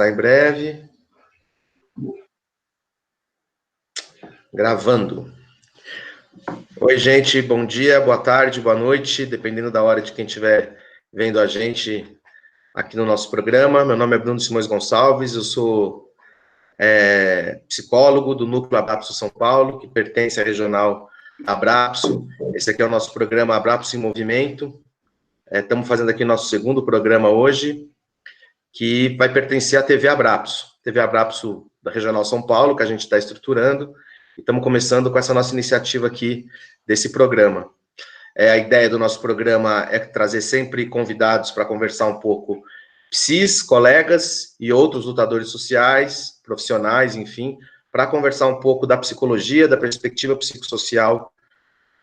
Em breve. Gravando. Oi, gente, bom dia, boa tarde, boa noite, dependendo da hora de quem estiver vendo a gente aqui no nosso programa. Meu nome é Bruno Simões Gonçalves, eu sou psicólogo do Núcleo Abrapso São Paulo, que pertence à regional Abrapso. Esse aqui é o nosso programa Abrapso em Movimento. Estamos fazendo aqui nosso segundo programa hoje, que vai pertencer à TV Abrapso da Regional São Paulo, que a gente está estruturando, e estamos começando com essa nossa iniciativa aqui desse programa. A ideia do nosso programa é trazer sempre convidados para conversar um pouco, psis, colegas e outros lutadores sociais, profissionais, enfim, para conversar um pouco da psicologia, da perspectiva psicossocial,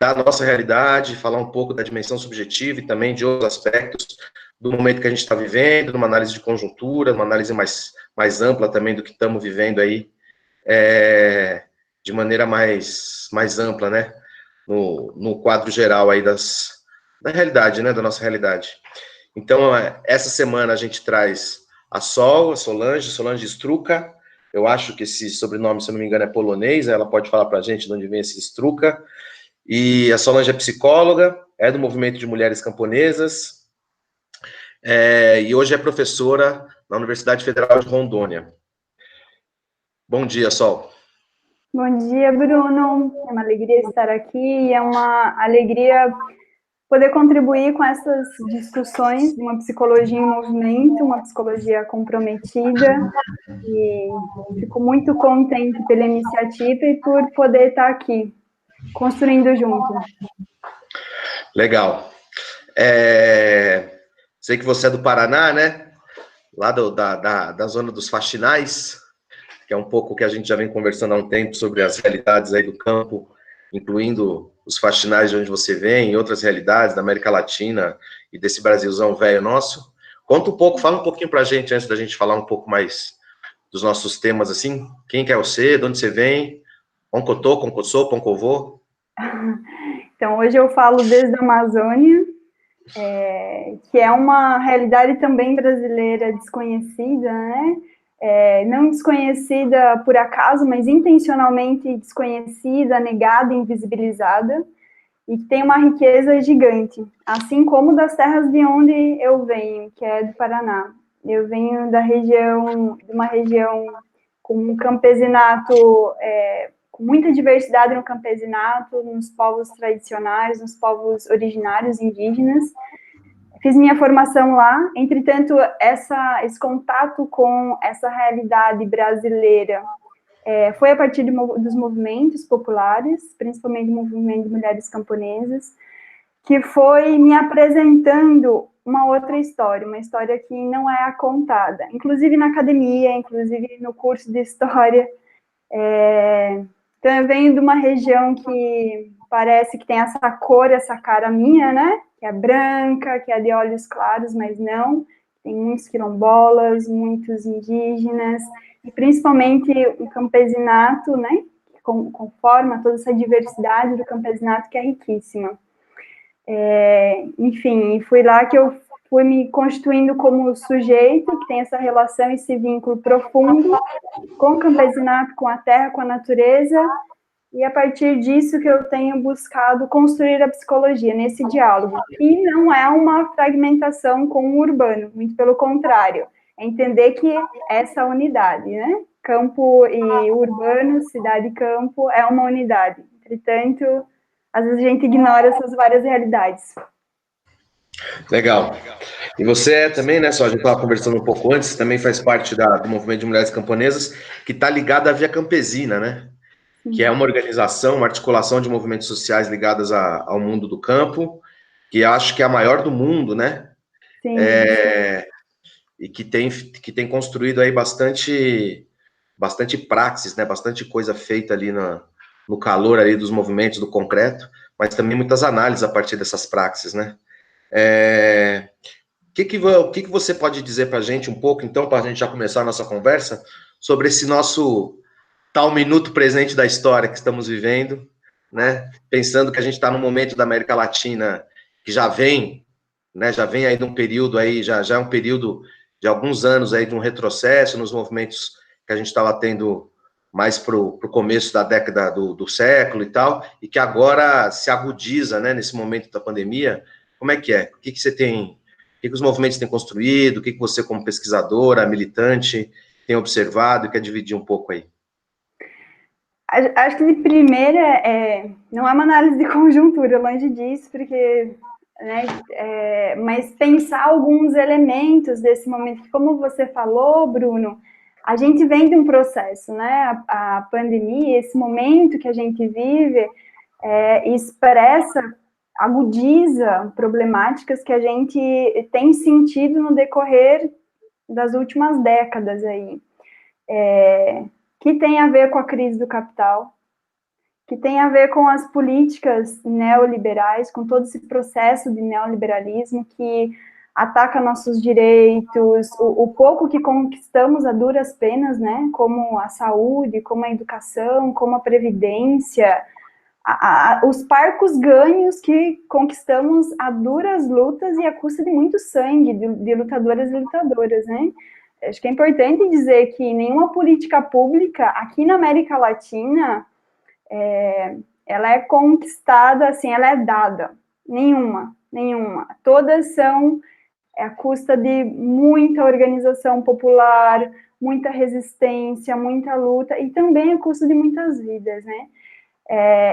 da nossa realidade, falar um pouco da dimensão subjetiva e também de outros aspectos do momento que a gente está vivendo, numa análise de conjuntura, uma análise mais ampla também do que estamos vivendo aí, de maneira mais ampla, né, no quadro geral aí da realidade, né, da nossa realidade. Então, essa semana a gente traz a Solange Struka. Eu acho que esse sobrenome, se eu não me engano, é polonês, ela pode falar para a gente de onde vem esse Struka. E a Solange é psicóloga, é do movimento de mulheres camponesas, e hoje é professora na Universidade Federal de Rondônia. Bom dia, Sol. Bom dia, Bruno. É uma alegria estar aqui e é uma alegria poder contribuir com essas discussões de uma psicologia em movimento, uma psicologia comprometida. E fico muito contente pela iniciativa e por poder estar aqui, construindo junto. Legal. Sei que você é do Paraná, né? Lá da zona dos faxinais, que é um pouco o que a gente já vem conversando há um tempo sobre as realidades aí do campo, incluindo os faxinais de onde você vem e outras realidades da América Latina e desse Brasilzão velho nosso. Conta um pouco, fala um pouquinho pra gente, antes da gente falar um pouco mais dos nossos temas, assim. Quem que é você, de onde você vem, Oncotô, Concossô, Poncovô? Então, hoje eu falo desde a Amazônia, que é uma realidade também brasileira desconhecida, né? Não desconhecida por acaso, mas intencionalmente desconhecida, negada, invisibilizada, e que tem uma riqueza gigante, assim como das terras de onde eu venho, que é do Paraná. Eu venho de uma região com um campesinato, com muita diversidade no campesinato, nos povos tradicionais, nos povos originários indígenas. Fiz minha formação lá, entretanto, esse contato com essa realidade brasileira foi a partir dos movimentos populares, principalmente o movimento de mulheres camponesas, que foi me apresentando uma outra história, uma história que não é contada, inclusive na academia, inclusive no curso de história. Então, eu venho de uma região que parece que tem essa cor, essa cara minha, né? Que é branca, que é de olhos claros, mas não. Tem muitos quilombolas, muitos indígenas, e principalmente o campesinato, né? Que conforma toda essa diversidade do campesinato, que é riquíssima. Enfim, fui lá que eu fui me constituindo como sujeito, que tem essa relação, esse vínculo profundo com o campesinato, com a terra, com a natureza, e a partir disso que eu tenho buscado construir a psicologia, nesse diálogo, que não é uma fragmentação com o urbano, muito pelo contrário, é entender que essa unidade, né? Campo e urbano, cidade e campo, é uma unidade. Entretanto, às vezes a gente ignora essas várias realidades. Legal. E você também, né, só a gente estava conversando um pouco antes, também faz parte do movimento de mulheres camponesas, que está ligado à Via Campesina, né? Que é uma organização, uma articulação de movimentos sociais ligadas ao mundo do campo, que acho que é a maior do mundo, né? Sim. E que tem construído aí bastante praxis, né? Bastante coisa feita ali no calor ali dos movimentos do concreto, mas também muitas análises a partir dessas praxis, né? O que você pode dizer para a gente um pouco, então, para a gente já começar a nossa conversa, sobre esse nosso tal minuto presente da história que estamos vivendo, né? Pensando que a gente está num momento da América Latina que já vem, né? Já vem aí de um período aí, já é um período de alguns anos aí de um retrocesso nos movimentos que a gente estava tendo mais para o começo da década do século e tal, e que agora se agudiza, né, nesse momento da pandemia. Como é que é? O que você tem, o que os movimentos têm construído, o que você, como pesquisadora, militante, tem observado e quer dividir um pouco aí? Acho que de primeira, não é uma análise de conjuntura, longe disso, porque, né, mas pensar alguns elementos desse momento, que como você falou, Bruno, a gente vem de um processo, né, a pandemia, esse momento que a gente vive, expressa, agudiza problemáticas que a gente tem sentido no decorrer das últimas décadas aí. Que tem a ver com a crise do capital, que tem a ver com as políticas neoliberais, com todo esse processo de neoliberalismo que ataca nossos direitos, o pouco que conquistamos a duras penas, né, como a saúde, como a educação, como a previdência, os parcos ganhos que conquistamos a duras lutas e à custa de muito sangue de lutadoras e lutadoras, né? Acho que é importante dizer que nenhuma política pública aqui na América Latina ela é conquistada, assim, ela é dada. Nenhuma. Todas são à custa de muita organização popular, muita resistência, muita luta, e também à custa de muitas vidas, né?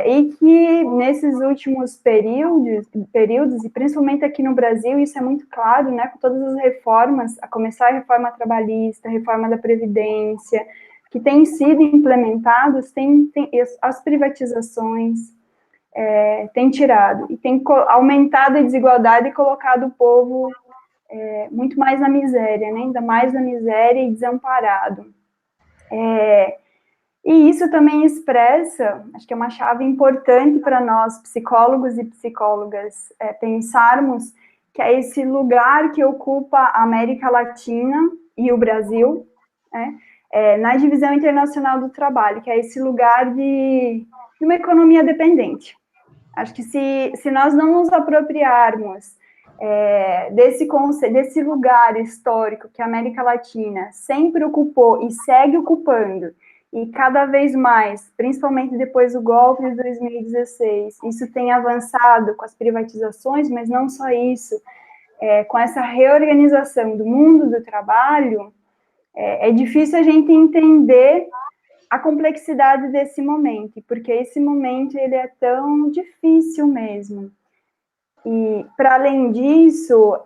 E que nesses últimos períodos, e principalmente aqui no Brasil, isso é muito claro, né, com todas as reformas, a começar a reforma trabalhista, a reforma da Previdência, que têm sido implementadas, as privatizações, têm tirado, e tem aumentado a desigualdade e colocado o povo muito mais na miséria, né, ainda mais na miséria e desamparado. E isso também expressa, acho que é uma chave importante para nós, psicólogos e psicólogas, pensarmos que é esse lugar que ocupa a América Latina e o Brasil, né, na divisão internacional do trabalho, que é esse lugar de uma economia dependente. Acho que se nós não nos apropriarmos desse lugar histórico que a América Latina sempre ocupou e segue ocupando, e cada vez mais, principalmente depois do golpe de 2016, isso tem avançado com as privatizações, mas não só isso, com essa reorganização do mundo do trabalho, é difícil a gente entender a complexidade desse momento, porque esse momento ele é tão difícil mesmo. E, para além disso,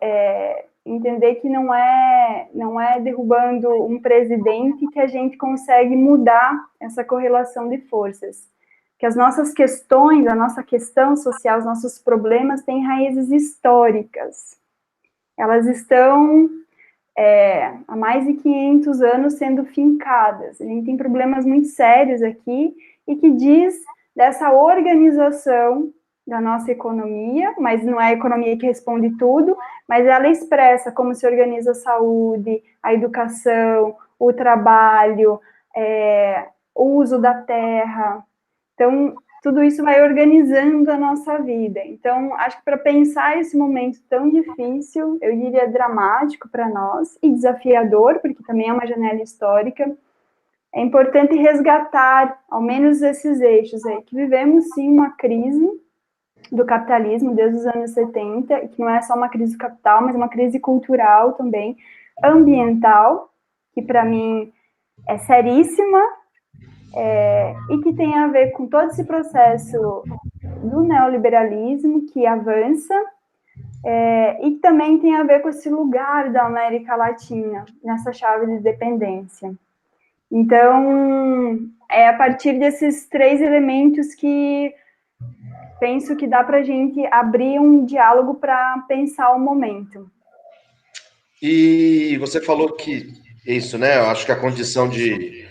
entender que não é derrubando um presidente que a gente consegue mudar essa correlação de forças. Que as nossas questões, a nossa questão social, os nossos problemas têm raízes históricas. Elas estão há mais de 500 anos sendo fincadas. A gente tem problemas muito sérios aqui e que diz dessa organização da nossa economia, mas não é a economia que responde tudo, mas ela expressa como se organiza a saúde, a educação, o trabalho, o uso da terra. Então, tudo isso vai organizando a nossa vida. Então, acho que para pensar esse momento tão difícil, eu diria dramático para nós, e desafiador, porque também é uma janela histórica, é importante resgatar, ao menos esses eixos aí, que vivemos sim uma crise do capitalismo desde os anos 70, e que não é só uma crise do capital, mas uma crise cultural também, ambiental, que para mim é seríssima, e que tem a ver com todo esse processo do neoliberalismo que avança, e que também tem a ver com esse lugar da América Latina, nessa chave de dependência. Então, é a partir desses três elementos que penso que dá para a gente abrir um diálogo para pensar o momento. E você falou que isso, né? Eu acho que a condição de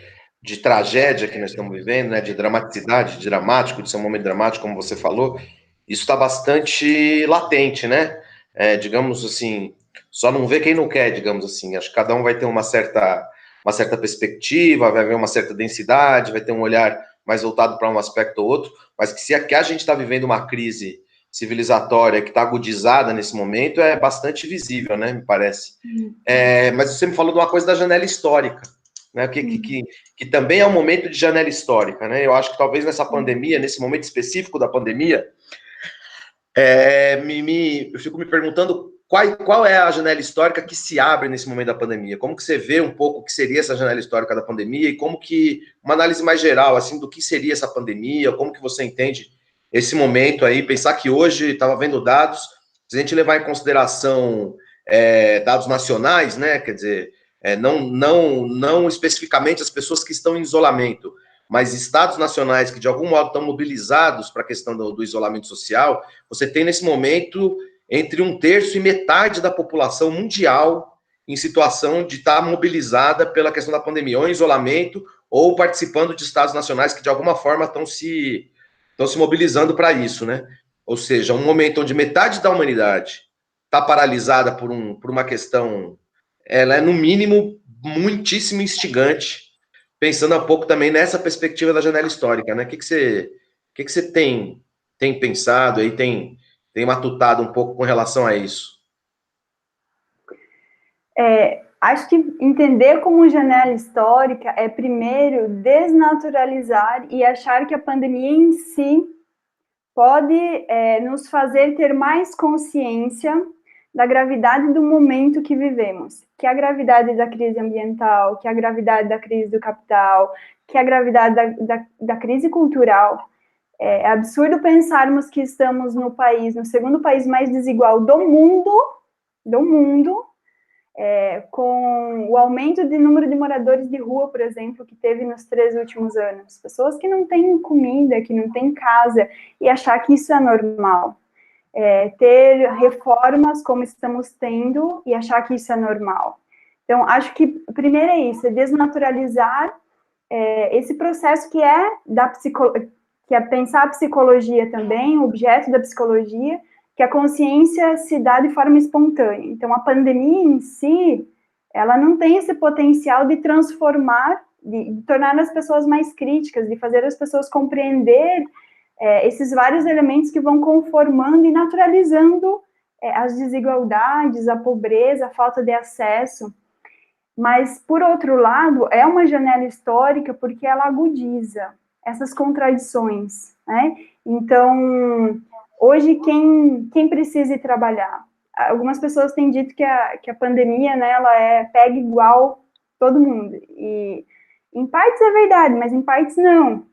tragédia que nós estamos vivendo, né? De dramaticidade, de dramático, de ser um momento dramático, como você falou, isso está bastante latente, né? Digamos assim, só não vê quem não quer, digamos assim. Acho que cada um vai ter uma certa perspectiva, vai haver uma certa densidade, vai ter um olhar mais voltado para um aspecto ou outro, mas que se a gente está vivendo uma crise civilizatória que está agudizada nesse momento é bastante visível, né? Me parece. Mas você me falou de uma coisa da janela histórica, né? Que também é um momento de janela histórica, né? Eu acho que talvez nessa pandemia, nesse momento específico da pandemia, eu fico me perguntando qual é a janela histórica que se abre nesse momento da pandemia. Como que você vê um pouco o que seria essa janela histórica da pandemia e como que, uma análise mais geral, assim, do que seria essa pandemia, como que você entende esse momento aí, pensar que hoje, estava vendo dados, se a gente levar em consideração dados nacionais, né, quer dizer, não especificamente as pessoas que estão em isolamento, mas estados nacionais que de algum modo estão mobilizados para a questão do isolamento social, você tem nesse momento entre 1/3 e metade da população mundial em situação de estar mobilizada pela questão da pandemia, ou em isolamento, ou participando de estados nacionais que de alguma forma estão se mobilizando para isso, né? Ou seja, um momento onde metade da humanidade está paralisada por uma questão, ela é no mínimo muitíssimo instigante, pensando um pouco também nessa perspectiva da janela histórica, né? O que você tem pensado aí, tem matutado um pouco com relação a isso? Acho que entender como janela histórica é, primeiro, desnaturalizar e achar que a pandemia em si pode nos fazer ter mais consciência da gravidade do momento que vivemos, que é a gravidade da crise ambiental, que é a gravidade da crise do capital, que é a gravidade da crise cultural. É absurdo pensarmos que estamos no segundo país mais desigual do mundo, com o aumento de número de moradores de rua, por exemplo, que teve nos 3 últimos anos. Pessoas que não têm comida, que não têm casa, e achar que isso é normal. Ter reformas como estamos tendo e achar que isso é normal. Então, acho que primeiro é isso, é desnaturalizar esse processo que é pensar a psicologia também, o objeto da psicologia, que a consciência se dá de forma espontânea. Então, a pandemia em si, ela não tem esse potencial de transformar, de tornar as pessoas mais críticas, de fazer as pessoas compreender esses vários elementos que vão conformando e naturalizando as desigualdades, a pobreza, a falta de acesso. Mas, por outro lado, é uma janela histórica porque ela agudiza essas contradições, né? Então, hoje, quem precisa ir trabalhar? Algumas pessoas têm dito que a pandemia, né, ela pega igual todo mundo. E, em partes é verdade, mas em partes não.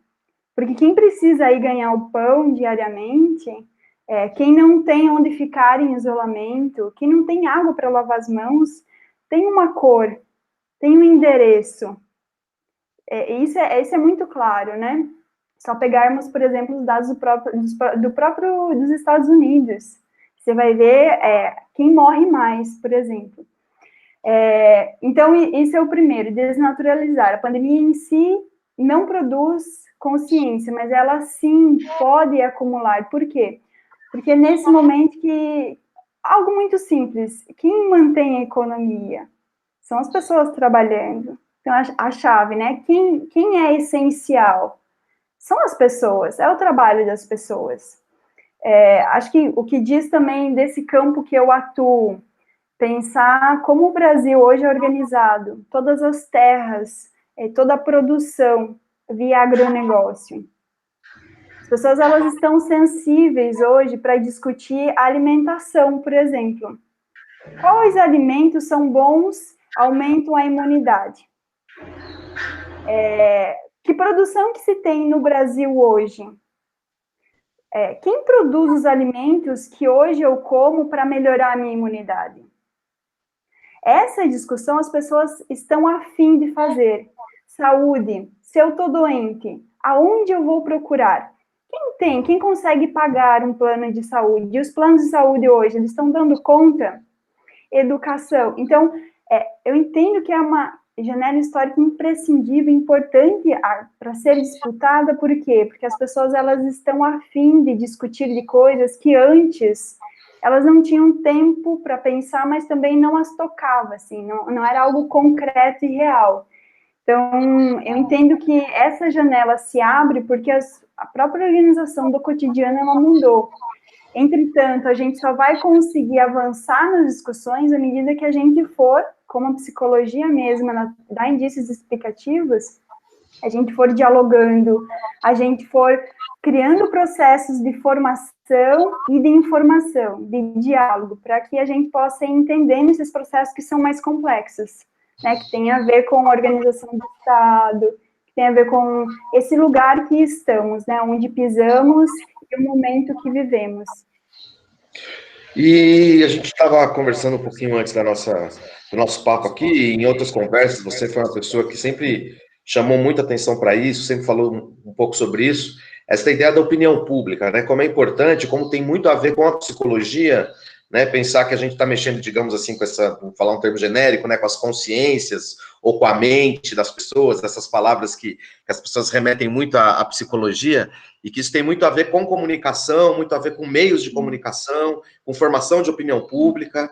Porque quem precisa ir ganhar o pão diariamente, quem não tem onde ficar em isolamento, quem não tem água para lavar as mãos, tem uma cor, tem um endereço. Isso é muito claro, né? Só pegarmos, por exemplo, os dados dos Estados Unidos. Você vai ver quem morre mais, por exemplo. Então, isso é o primeiro, desnaturalizar. A pandemia em si não produz consciência, mas ela sim pode acumular. Por quê? Porque nesse momento algo muito simples, quem mantém a economia? São as pessoas trabalhando. Então, a chave, né? Quem é essencial? São as pessoas, é o trabalho das pessoas. Acho que o que diz também desse campo que eu atuo, pensar como o Brasil hoje é organizado, todas as terras, toda a produção via agronegócio. As pessoas elas estão sensíveis hoje para discutir a alimentação, por exemplo. Quais alimentos são bons, aumentam a imunidade? Que produção que se tem no Brasil hoje? Quem produz os alimentos que hoje eu como para melhorar a minha imunidade? Essa discussão as pessoas estão a fim de fazer. Saúde, se eu estou doente, aonde eu vou procurar? Quem consegue pagar um plano de saúde? E os planos de saúde hoje, eles estão dando conta? Educação. Então, eu entendo que é uma janela histórica imprescindível, importante para ser disputada, por quê? Porque as pessoas elas estão a fim de discutir de coisas que antes elas não tinham tempo para pensar, mas também não as tocava, assim, não era algo concreto e real. Então, eu entendo que essa janela se abre porque a própria organização do cotidiano ela mudou. Entretanto, a gente só vai conseguir avançar nas discussões à medida que a gente for, como a psicologia mesma dá indícios explicativos, a gente for dialogando, a gente for criando processos de formação e de informação, de diálogo, para que a gente possa ir entendendo esses processos que são mais complexos, né, que tem a ver com a organização do Estado, que tem a ver com esse lugar que estamos, né, onde pisamos e o momento que vivemos. E a gente estava conversando um pouquinho antes do nosso papo aqui, e em outras conversas, você foi uma pessoa que sempre chamou muita atenção para isso, sempre falou um pouco sobre isso, essa ideia da opinião pública, né? Como é importante, como tem muito a ver com a psicologia, né? Pensar que a gente está mexendo, digamos assim, com essa, vou falar um termo genérico, né? Com as consciências ou com a mente das pessoas, essas palavras que as pessoas remetem muito à psicologia, e que isso tem muito a ver com comunicação, muito a ver com meios de comunicação, com formação de opinião pública.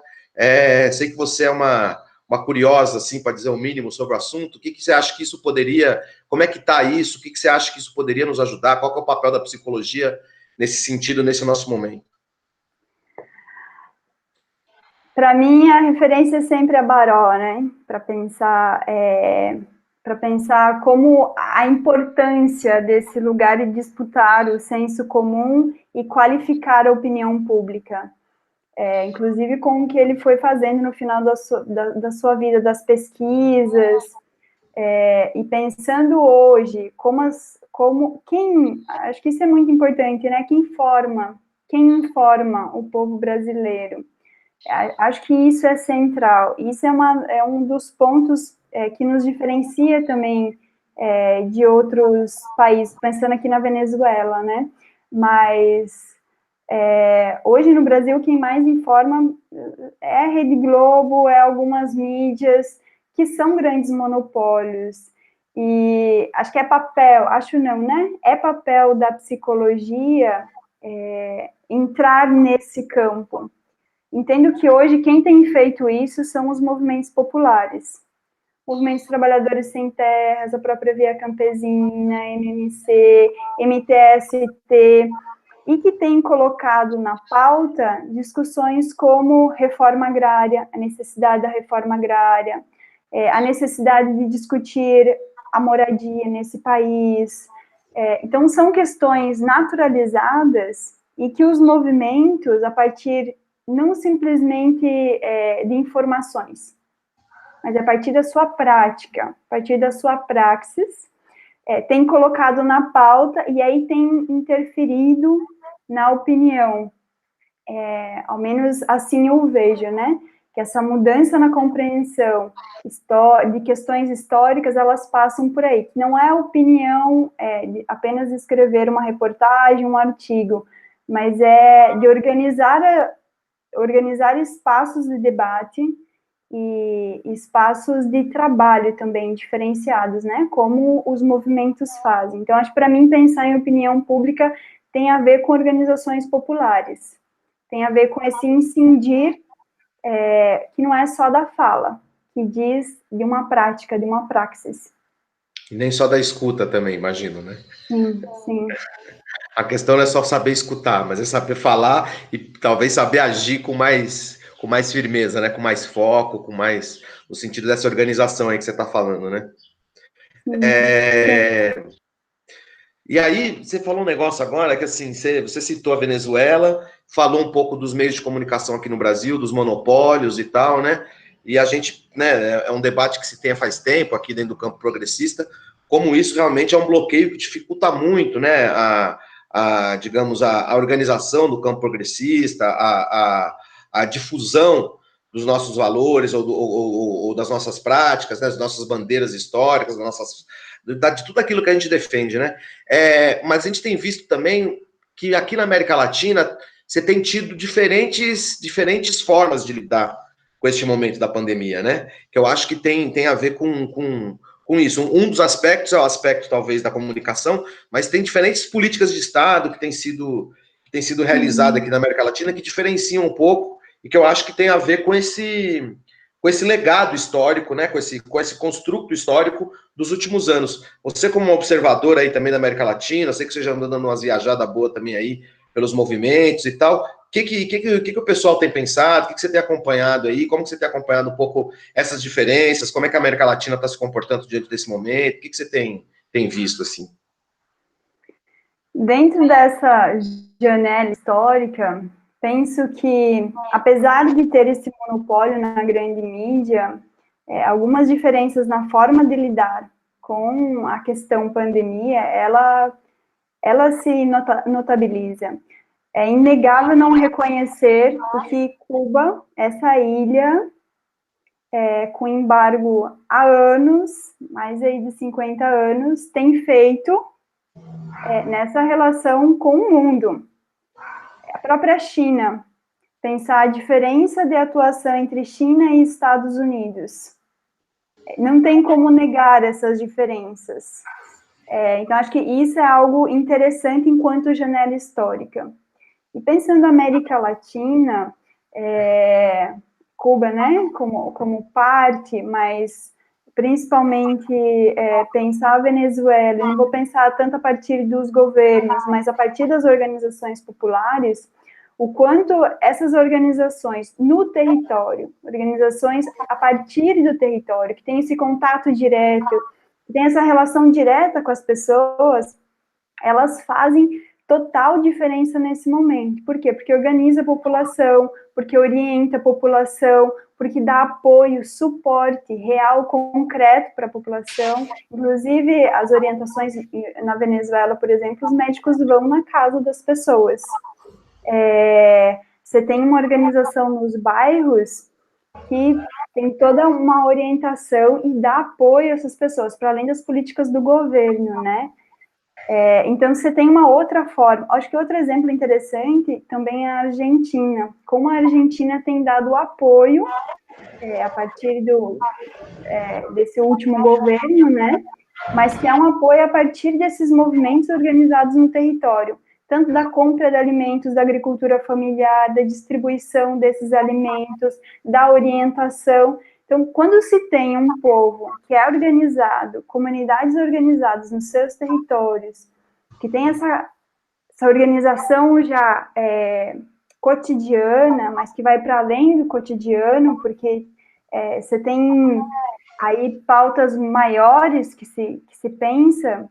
Sei que você é uma curiosa, assim, para dizer o mínimo sobre o assunto. O que você acha que isso poderia, como é que está isso? O que você acha que isso poderia nos ajudar? Qual que é o papel da psicologia nesse sentido, nesse nosso momento? Para mim, a referência é sempre a Baró, né? Para pensar como a importância desse lugar de disputar o senso comum e qualificar a opinião pública. Inclusive com o que ele foi fazendo no final da sua vida, das pesquisas, e pensando hoje, acho que isso é muito importante, né? Quem informa o povo brasileiro? Acho que isso é central. Isso é um dos pontos que nos diferencia também de outros países, pensando aqui na Venezuela, né? Mas hoje no Brasil quem mais informa é a Rede Globo, é algumas mídias que são grandes monopólios. E acho que é papel da psicologia entrar nesse campo. Entendo que hoje quem tem feito isso são os movimentos populares. Movimentos Trabalhadores Sem Terras, a própria Via Campesina, MMC, MTST, e que tem colocado na pauta discussões como reforma agrária, a necessidade da reforma agrária, a necessidade de discutir a moradia nesse país. Então, são questões naturalizadas e que os movimentos, a partir não simplesmente de informações, mas a partir da sua prática, a partir da sua praxis, tem colocado na pauta e aí tem interferido na opinião. Ao menos assim eu vejo, né? Que essa mudança na compreensão de questões históricas, elas passam por aí. Que não é opinião de apenas escrever uma reportagem, um artigo, mas é de organizar espaços de debate e espaços de trabalho também diferenciados, né? Como os movimentos fazem. Então, acho que para mim pensar em opinião pública tem a ver com organizações populares, tem a ver com esse incidir que não é só da fala, que diz de uma prática, de uma praxis. E nem só da escuta também, imagino, né? Sim, sim. A questão não é só saber escutar, mas é saber falar e talvez saber agir com mais firmeza, né? Com mais foco, no sentido dessa organização aí que você está falando, né? E aí, você falou um negócio agora que, assim, você citou a Venezuela, falou um pouco dos meios de comunicação aqui no Brasil, dos monopólios e tal, né? E a gente, né, é um debate que se tem faz tempo aqui dentro do campo progressista, como isso realmente é um bloqueio que dificulta muito, né, digamos, a organização do campo progressista, a difusão dos nossos valores ou das nossas práticas, né, das nossas bandeiras históricas, de tudo aquilo que a gente defende, né? Mas a gente tem visto também que aqui na América Latina você tem tido diferentes formas de lidar com este momento da pandemia, né? Que eu acho que tem a ver com isso. Um dos aspectos é o aspecto, talvez, da comunicação, mas tem diferentes políticas de Estado que têm sido realizadas aqui na América Latina que diferenciam um pouco e que eu acho que tem a ver com esse legado histórico, né? Com esse construto histórico dos últimos anos. Você, como observador aí também da América Latina, sei que você já andou dando umas viajadas boas também aí pelos movimentos e tal. O que o pessoal tem pensado? O que você tem acompanhado aí? Como que você tem acompanhado um pouco essas diferenças? Como é que a América Latina está se comportando diante desse momento? O que você tem visto, assim? Dentro dessa janela histórica, penso que, apesar de ter esse monopólio na grande mídia, algumas diferenças na forma de lidar com a questão pandemia, ela se notabiliza. É inegável não reconhecer o que Cuba, essa ilha, com embargo há anos, mais aí de 50 anos, tem feito nessa relação com o mundo. A própria China, pensar a diferença de atuação entre China e Estados Unidos. Não tem como negar essas diferenças. Então, acho que isso é algo interessante enquanto janela histórica. E pensando na América Latina, Cuba, né, como parte, mas principalmente pensar a Venezuela, eu não vou pensar tanto a partir dos governos, mas a partir das organizações populares, o quanto essas organizações no território, organizações a partir do território, que tem esse contato direto, que tem essa relação direta com as pessoas, elas fazem total diferença nesse momento. Por quê? Porque organiza a população, porque orienta a população, porque dá apoio, suporte real, concreto para a população. Inclusive, as orientações na Venezuela, por exemplo, os médicos vão na casa das pessoas. Você tem uma organização nos bairros que tem toda uma orientação e dá apoio a essas pessoas, para além das políticas do governo, né? Então, você tem uma outra forma. Acho que outro exemplo interessante também é a Argentina. Como a Argentina tem dado apoio a partir desse último governo, né? Mas que é um apoio a partir desses movimentos organizados no território, tanto da compra de alimentos, da agricultura familiar, da distribuição desses alimentos, da orientação. Então, quando se tem um povo que é organizado, comunidades organizadas nos seus territórios, que tem essa organização já cotidiana, mas que vai para além do cotidiano, porque você tem aí pautas maiores que se pensa,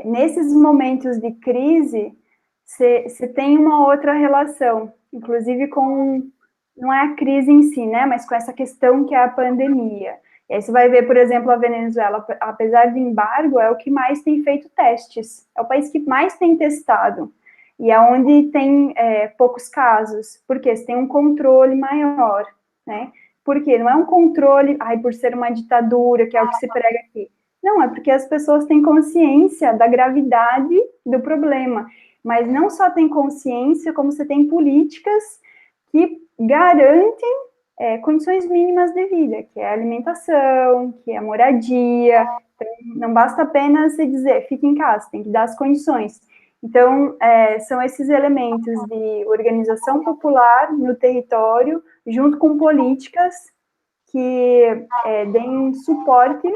nesses momentos de crise, você tem uma outra relação, inclusive com, não é a crise em si, né, mas com essa questão que é a pandemia. E aí você vai ver, por exemplo, a Venezuela, apesar do embargo, é o que mais tem feito testes, é o país que mais tem testado, e é onde tem poucos casos, porque você tem um controle maior, né, porque não é um controle, por ser uma ditadura, que é o que se prega aqui. Não, é porque as pessoas têm consciência da gravidade do problema, mas não só tem consciência, como você tem políticas que garantem condições mínimas de vida, que é a alimentação, que é a moradia. Então, não basta apenas se dizer, fique em casa, tem que dar as condições. Então, são esses elementos de organização popular no território, junto com políticas que deem suporte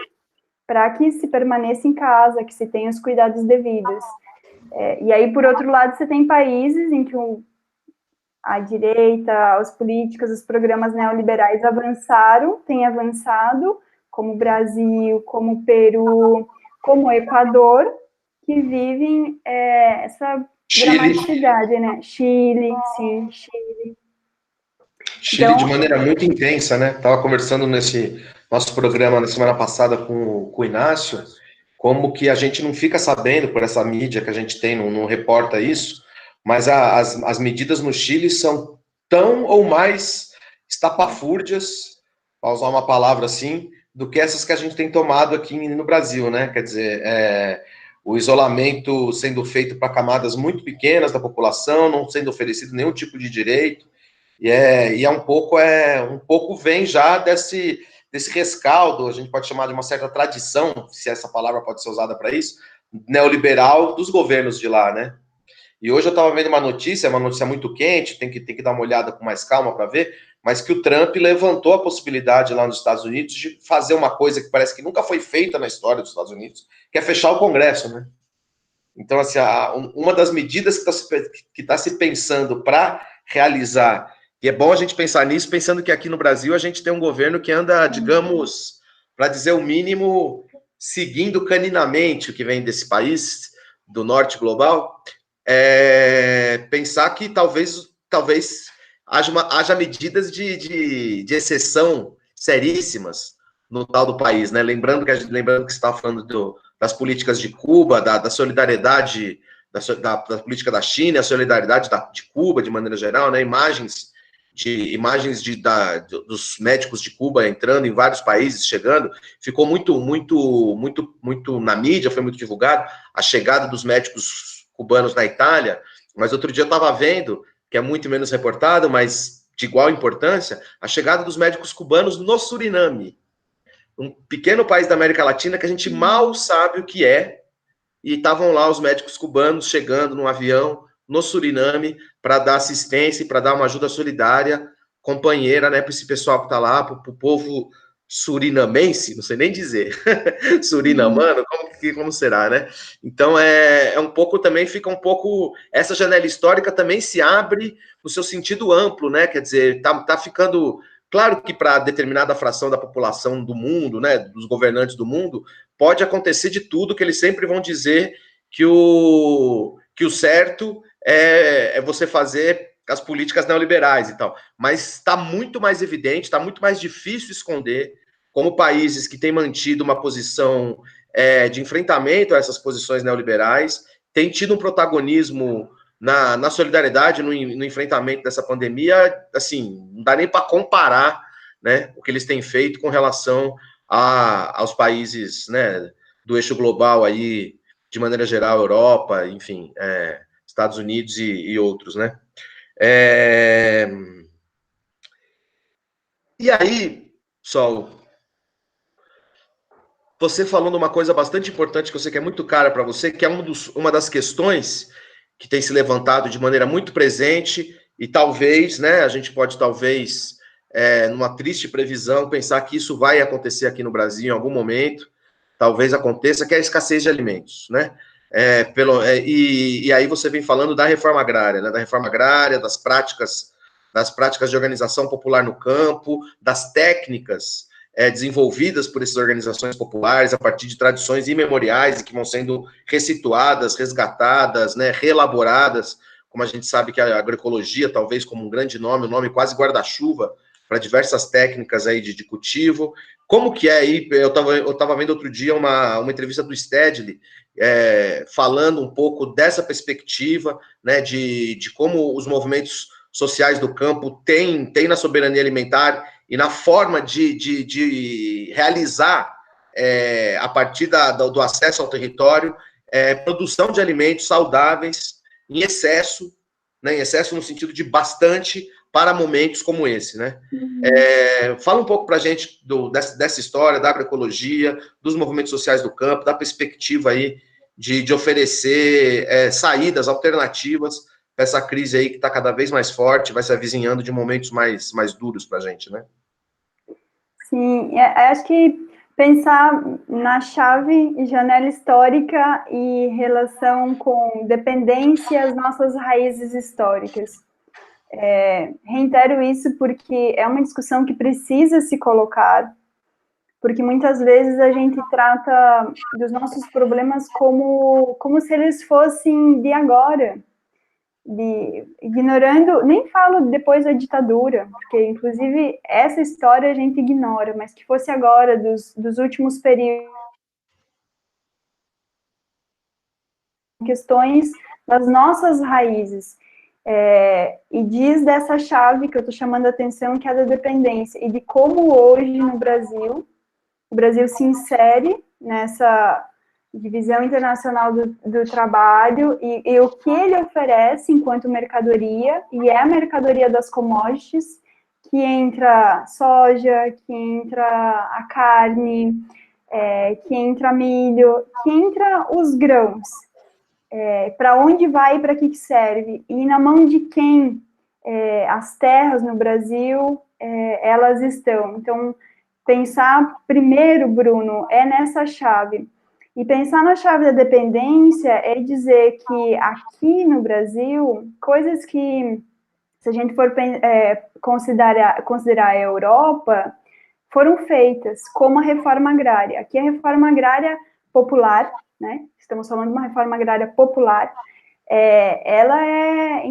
para que se permaneça em casa, que se tenha os cuidados devidos. E aí, por outro lado, você tem países em que a direita, as políticas, os programas neoliberais têm avançado, como o Brasil, como o Peru, como o Equador, que vivem essa dramaticidade, né? Chile, sim, Chile. Chile então, de maneira muito intensa, né? Estava conversando nesse nosso programa na semana passada com o Inácio, como que a gente não fica sabendo por essa mídia que a gente tem, não reporta isso, mas as medidas no Chile são tão ou mais estapafúrdias, para usar uma palavra assim, do que essas que a gente tem tomado aqui no Brasil, né? Quer dizer, o isolamento sendo feito para camadas muito pequenas da população, não sendo oferecido nenhum tipo de direito, e um pouco vem já desse rescaldo, a gente pode chamar de uma certa tradição, se essa palavra pode ser usada para isso, neoliberal dos governos de lá, né? E hoje eu estava vendo uma notícia muito quente, tem que dar uma olhada com mais calma para ver, mas que o Trump levantou a possibilidade lá nos Estados Unidos de fazer uma coisa que parece que nunca foi feita na história dos Estados Unidos, que é fechar o Congresso, né? Então, assim, uma das medidas que está se pensando para realizar, e é bom a gente pensar nisso, pensando que aqui no Brasil a gente tem um governo que anda, digamos, para dizer o mínimo, seguindo caninamente o que vem desse país, do norte global, pensar que talvez haja medidas de exceção seríssimas no tal do país, né? Lembrando que você estava falando das políticas de Cuba, da solidariedade, da política da China, a solidariedade de Cuba, de maneira geral, né? Imagens dos médicos de Cuba entrando em vários países, chegando, ficou muito na mídia, foi muito divulgado, a chegada dos médicos cubanos na Itália, mas outro dia eu estava vendo, que é muito menos reportado, mas de igual importância, a chegada dos médicos cubanos no Suriname, um pequeno país da América Latina que a gente mal sabe o que é, e estavam lá os médicos cubanos chegando num avião no Suriname para dar assistência e para dar uma ajuda solidária, companheira, né, para esse pessoal que está lá, para o povo surinamense, não sei nem dizer, surinamano, como será, né? Então, um pouco também, fica um pouco, essa janela histórica também se abre no seu sentido amplo, né? Quer dizer, tá ficando, claro que para determinada fração da população do mundo, né, dos governantes do mundo, pode acontecer de tudo, que eles sempre vão dizer que o certo é você fazer as políticas neoliberais e tal. Mas está muito mais evidente, está muito mais difícil esconder como países que têm mantido uma posição de enfrentamento a essas posições neoliberais têm tido um protagonismo na solidariedade, no enfrentamento dessa pandemia, assim, não dá nem para comparar, né, o que eles têm feito com relação aos países, né, do eixo global aí, de maneira geral, Europa, enfim, Estados Unidos e outros, né? E aí, Sol, você falando uma coisa bastante importante que eu sei que é muito cara para você, que é uma das questões que tem se levantado de maneira muito presente e talvez, né, a gente pode talvez, numa triste previsão, pensar que isso vai acontecer aqui no Brasil em algum momento, talvez aconteça, que é a escassez de alimentos, né? E aí você vem falando da reforma agrária, né? Da reforma agrária, das práticas de organização popular no campo, das técnicas desenvolvidas por essas organizações populares a partir de tradições imemoriais e que vão sendo ressituadas, resgatadas, né, reelaboradas, como a gente sabe que a agroecologia, talvez como um grande nome, um nome quase guarda-chuva para diversas técnicas aí de cultivo. Como que é aí? Eu estava vendo outro dia uma entrevista do Stedley, falando um pouco dessa perspectiva, né, de como os movimentos sociais do campo têm na soberania alimentar e na forma de realizar, a partir do acesso ao território, produção de alimentos saudáveis em excesso, né, em excesso no sentido de bastante, para momentos como esse, né? Fala um pouco para a gente dessa história, da agroecologia, dos movimentos sociais do campo, da perspectiva aí de oferecer saídas alternativas para essa crise aí que está cada vez mais forte, vai se avizinhando de momentos mais duros para a gente, né? Sim, acho que pensar na chave janela histórica e relação com dependência às nossas raízes históricas. Reitero isso porque é uma discussão que precisa se colocar, porque muitas vezes a gente trata dos nossos problemas como se eles fossem de agora, ignorando, nem falo depois da ditadura, porque inclusive essa história a gente ignora, mas que fosse agora, dos últimos períodos, questões das nossas raízes. E diz dessa chave que eu estou chamando a atenção, que é a da dependência, e de como hoje no Brasil, o Brasil se insere nessa divisão internacional do trabalho e o que ele oferece enquanto mercadoria, e é a mercadoria das commodities, que entra soja, que entra a carne, que entra milho, que entra os grãos. Para onde vai e para que serve? E na mão de quem as terras no Brasil elas estão? Então, pensar primeiro, Bruno, nessa chave. E pensar na chave da dependência é dizer que aqui no Brasil, coisas que, se a gente for considerar a Europa, foram feitas, como a reforma agrária. Aqui a reforma agrária popular, né? Estamos falando de uma reforma agrária popular, ela é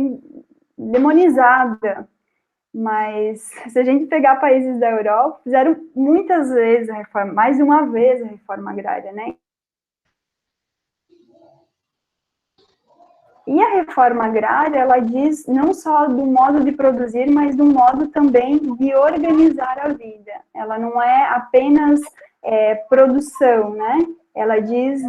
demonizada, mas se a gente pegar países da Europa, fizeram muitas vezes a reforma, mais de uma vez a reforma agrária, né? E a reforma agrária, ela diz não só do modo de produzir, mas do modo também de organizar a vida. Ela não é apenas produção, né? Ela diz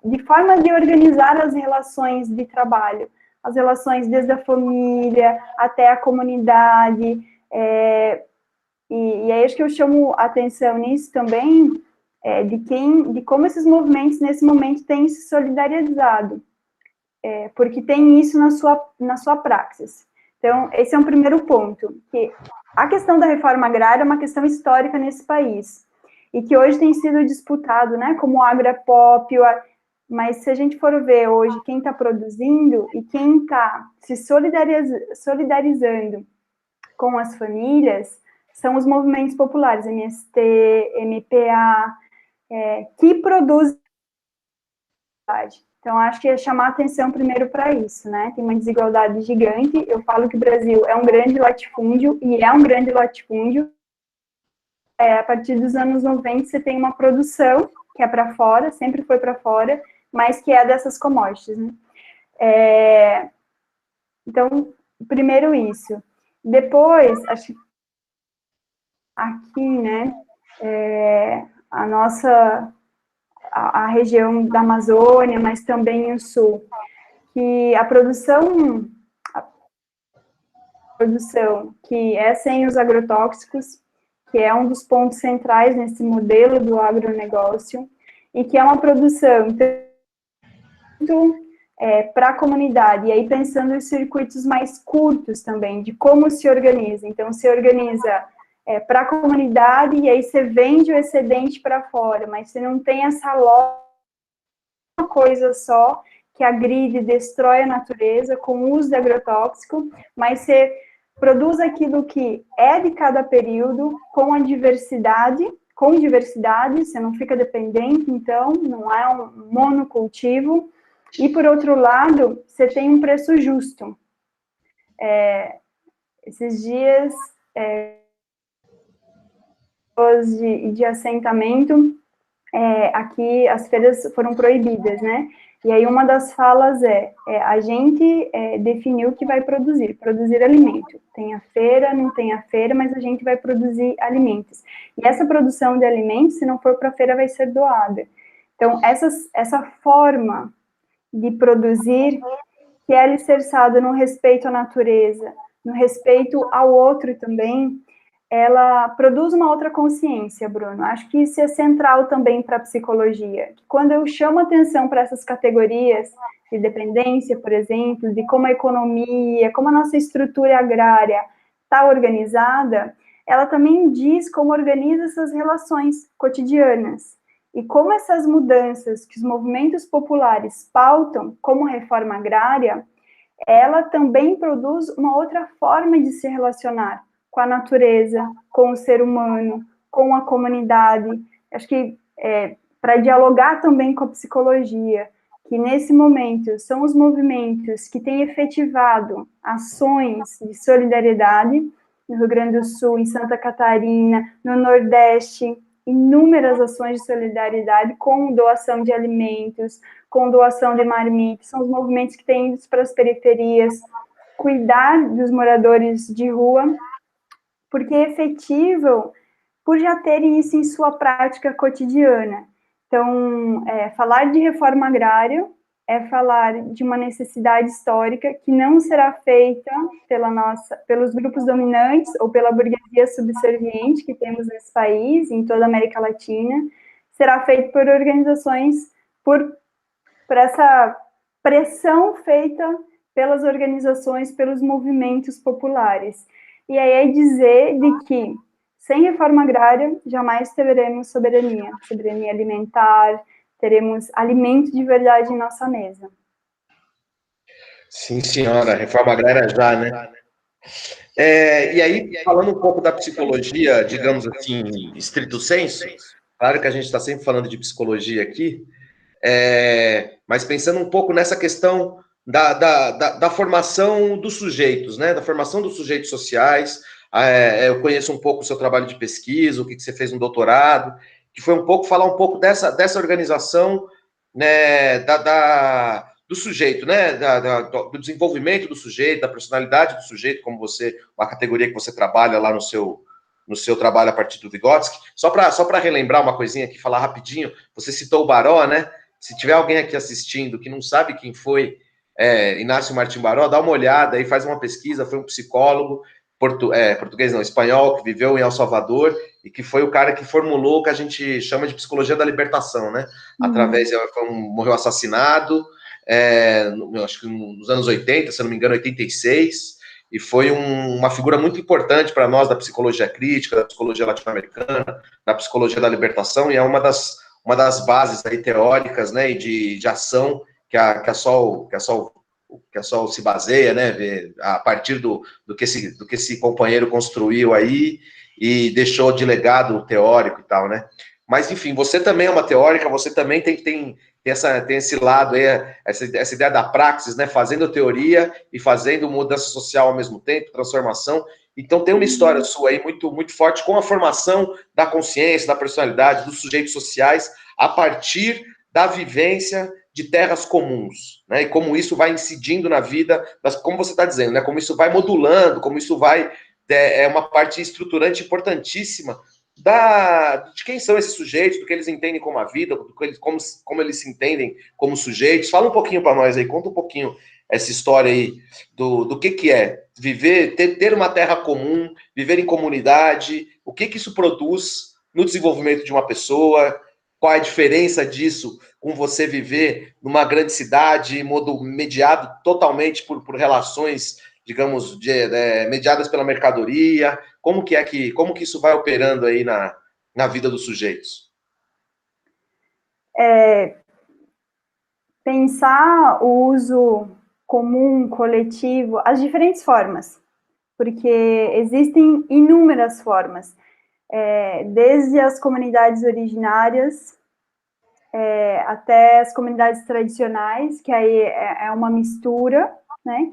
de forma de organizar as relações de trabalho, as relações desde a família até a comunidade. E aí acho que eu chamo a atenção nisso também, de como esses movimentos nesse momento têm se solidarizado. Porque tem isso na sua praxis. Então, esse é um primeiro ponto, que a questão da reforma agrária é uma questão histórica nesse país, e que hoje tem sido disputado, né, como o agro é pop, mas se a gente for ver hoje quem está produzindo e quem está se solidarizando com as famílias, são os movimentos populares, MST, MPA, que produzem. Então, acho que é chamar atenção primeiro para isso, né? Tem uma desigualdade gigante. Eu falo que o Brasil é um grande latifúndio, e é um grande latifúndio. A partir dos anos 90, você tem uma produção que é para fora, sempre foi para fora, mas que é dessas commodities, né? Então, primeiro isso. Depois, acho que aqui, né, a nossa... a região da Amazônia, mas também o sul, que a produção que é sem os agrotóxicos, que é um dos pontos centrais nesse modelo do agronegócio, e que é uma produção para a comunidade, e aí pensando em circuitos mais curtos também, de como se organiza. Então, se organiza para a comunidade, e aí você vende o excedente para fora, mas você não tem essa loja, uma coisa só, que agride, destrói a natureza com o uso de agrotóxico, mas você produz aquilo que é de cada período, com diversidade, você não fica dependente, então, não é um monocultivo, e por outro lado, você tem um preço justo. Esses dias de assentamento, aqui as feiras foram proibidas, né? E aí uma das falas a gente definiu que vai produzir alimento. Tem a feira, não tem a feira, mas a gente vai produzir alimentos. E essa produção de alimentos, se não for para a feira, vai ser doada. Então, essa forma de produzir, que é alicerçada no respeito à natureza, no respeito ao outro também, ela produz uma outra consciência, Bruno. Acho que isso é central também para a psicologia. Quando eu chamo atenção para essas categorias de dependência, por exemplo, de como a economia, como a nossa estrutura agrária está organizada, ela também diz como organiza essas relações cotidianas. E como essas mudanças que os movimentos populares pautam como reforma agrária, ela também produz uma outra forma de se relacionar com a natureza, com o ser humano, com a comunidade. Acho que para dialogar também com a psicologia, que nesse momento são os movimentos que têm efetivado ações de solidariedade no Rio Grande do Sul, em Santa Catarina, no Nordeste, inúmeras ações de solidariedade com doação de alimentos, com doação de marmitas, são os movimentos que têm ido para as periferias, cuidar dos moradores de rua, porque é efetivo por já terem isso em sua prática cotidiana. Então, falar de reforma agrária é falar de uma necessidade histórica que não será feita pelos grupos dominantes ou pela burguesia subserviente que temos nesse país, em toda a América Latina, será feito por organizações, por essa pressão feita pelas organizações, pelos movimentos populares. E aí é dizer de que, sem reforma agrária, jamais teremos soberania alimentar, teremos alimento de verdade em nossa mesa. Sim, senhora, reforma agrária já, né? E aí, falando um pouco da psicologia, digamos assim, estrito sensu, claro que a gente está sempre falando de psicologia aqui, mas pensando um pouco nessa questão da formação dos sujeitos, né? Da formação dos sujeitos sociais. Eu conheço um pouco o seu trabalho de pesquisa, o que você fez no doutorado, que foi um pouco falar um pouco dessa organização, né, do sujeito, né? Do desenvolvimento do sujeito, da personalidade do sujeito, como você, uma categoria que você trabalha lá no seu trabalho a partir do Vygotsky. Só para relembrar uma coisinha aqui, falar rapidinho, você citou o Baró, né? Se tiver alguém aqui assistindo que não sabe quem foi Inácio Martim Baró, dá uma olhada aí, faz uma pesquisa, foi um psicólogo, português não, espanhol, que viveu em El Salvador e que foi o cara que formulou o que a gente chama de psicologia da libertação, né? Morreu assassinado, acho que nos anos 80, se não me engano, 86, e foi uma figura muito importante para nós da psicologia crítica, da psicologia latino-americana, da psicologia da libertação, e é uma das bases aí teóricas, né, e de ação que a Sol se baseia, né, a partir do que esse companheiro construiu aí e deixou de legado teórico e tal, né? Mas, enfim, você também é uma teórica, você também tem esse lado aí, essa ideia da praxis, né, fazendo teoria e fazendo mudança social ao mesmo tempo, transformação. Então tem uma história sua aí muito, muito forte com a formação da consciência, da personalidade, dos sujeitos sociais, a partir da vivência de terras comuns, né? E como isso vai incidindo na vida, como você está dizendo, né? Como isso vai modulando, como isso vai uma parte estruturante importantíssima de quem são esses sujeitos, do que eles entendem como a vida, como eles se entendem como sujeitos. Fala um pouquinho para nós aí, conta um pouquinho essa história aí do que é viver, ter uma terra comum, viver em comunidade, o que isso produz no desenvolvimento de uma pessoa, qual é a diferença disso com você viver numa grande cidade, mediado totalmente por relações, digamos, mediadas pela mercadoria, como que isso vai operando aí na vida dos sujeitos? Pensar o uso comum, coletivo, as diferentes formas, porque existem inúmeras formas, desde as comunidades originárias até as comunidades tradicionais, que aí é uma mistura, né?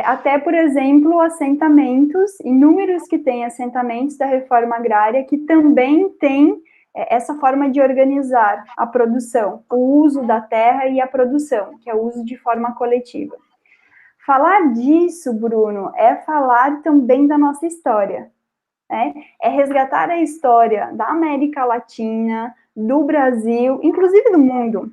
Até, por exemplo, assentamentos, inúmeros que têm assentamentos da reforma agrária, que também têm essa forma de organizar a produção, o uso da terra e a produção, que é o uso de forma coletiva. Falar disso, Bruno, é falar também da nossa história, né? É resgatar a história da América Latina, do Brasil, inclusive do mundo,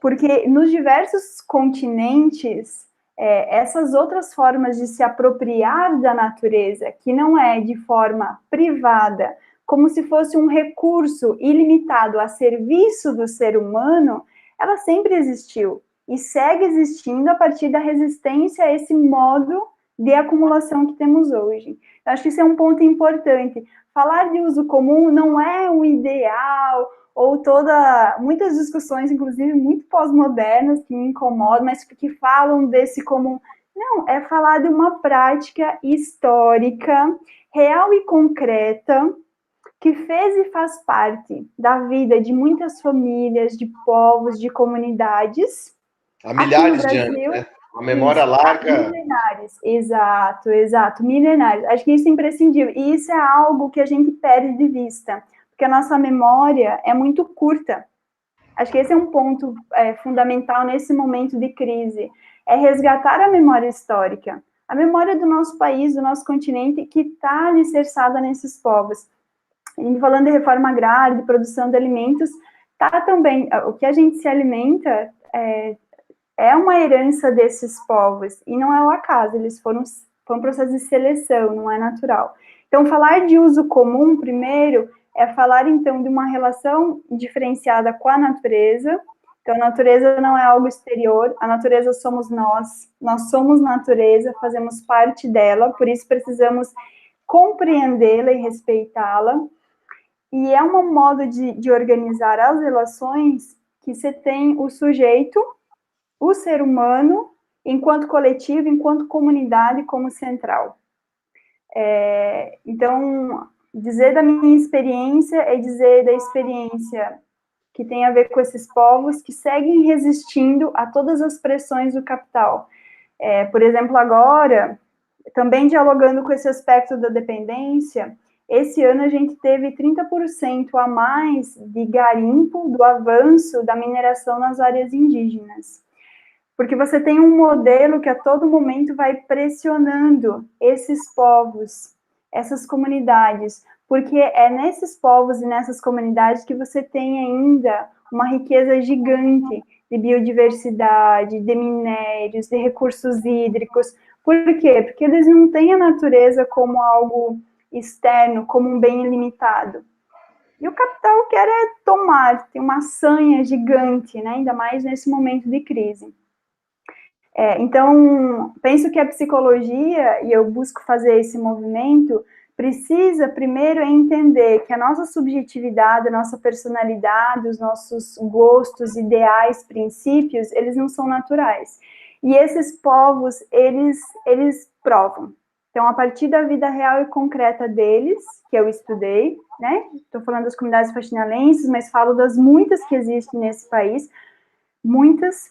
porque nos diversos continentes, essas outras formas de se apropriar da natureza, que não é de forma privada, como se fosse um recurso ilimitado a serviço do ser humano, ela sempre existiu e segue existindo a partir da resistência a esse modo de acumulação que temos hoje. Eu acho que isso é um ponto importante. Falar de uso comum não é o ideal, ou muitas discussões, inclusive muito pós-modernas, que me incomodam, mas que falam desse comum. Não, é falar de uma prática histórica, real e concreta, que fez e faz parte da vida de muitas famílias, de povos, de comunidades. Há milhares de anos, né? Uma memória larga. Milenares, exato, milenares. Acho que isso é imprescindível. E isso é algo que a gente perde de vista, porque a nossa memória é muito curta. Acho que esse é um ponto fundamental nesse momento de crise, é resgatar a memória histórica, a memória do nosso país, do nosso continente, que está alicerçada nesses povos. E falando de reforma agrária, de produção de alimentos, tá também, o que a gente se alimenta é uma herança desses povos, e não é o acaso, eles foi um processo de seleção, não é natural. Então, falar de uso comum, primeiro, é falar, então, de uma relação diferenciada com a natureza. Então, a natureza não é algo exterior, a natureza somos nós somos natureza, fazemos parte dela, por isso precisamos compreendê-la e respeitá-la. E é um modo de organizar as relações que você tem o sujeito, o ser humano, enquanto coletivo, enquanto comunidade, como central. Então, dizer da minha experiência é dizer da experiência que tem a ver com esses povos que seguem resistindo a todas as pressões do capital. Por exemplo, agora, também dialogando com esse aspecto da dependência, esse ano a gente teve 30% a mais de garimpo do avanço da mineração nas áreas indígenas. Porque você tem um modelo que a todo momento vai pressionando esses povos, essas comunidades, porque é nesses povos e nessas comunidades que você tem ainda uma riqueza gigante de biodiversidade, de minérios, de recursos hídricos. Por quê? Porque eles não têm a natureza como algo externo, como um bem ilimitado. E o capital quer tomar, tem uma sanha gigante, né? Ainda mais nesse momento de crise. Então, penso que a psicologia, e eu busco fazer esse movimento, precisa primeiro entender que a nossa subjetividade, a nossa personalidade, os nossos gostos, ideais, princípios, eles não são naturais. E esses povos, eles provam. Então, a partir da vida real e concreta deles, que eu estudei, né? Estou falando das comunidades faxinalenses, mas falo das muitas que existem nesse país, muitas,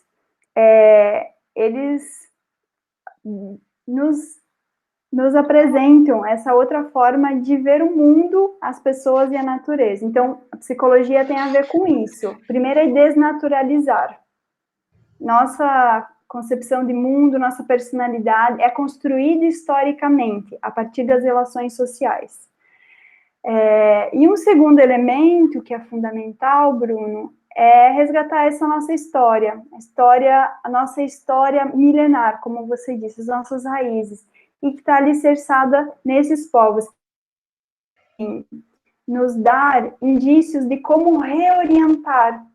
eles nos apresentam essa outra forma de ver o mundo, as pessoas e a natureza. Então, a psicologia tem a ver com isso. Primeiro é desnaturalizar. Nossa concepção de mundo, nossa personalidade é construída historicamente, a partir das relações sociais. E um segundo elemento que é fundamental, Bruno, é resgatar essa nossa história, a nossa história milenar, como você disse, as nossas raízes, e que está alicerçada nesses povos, nos dar indícios de como reorientar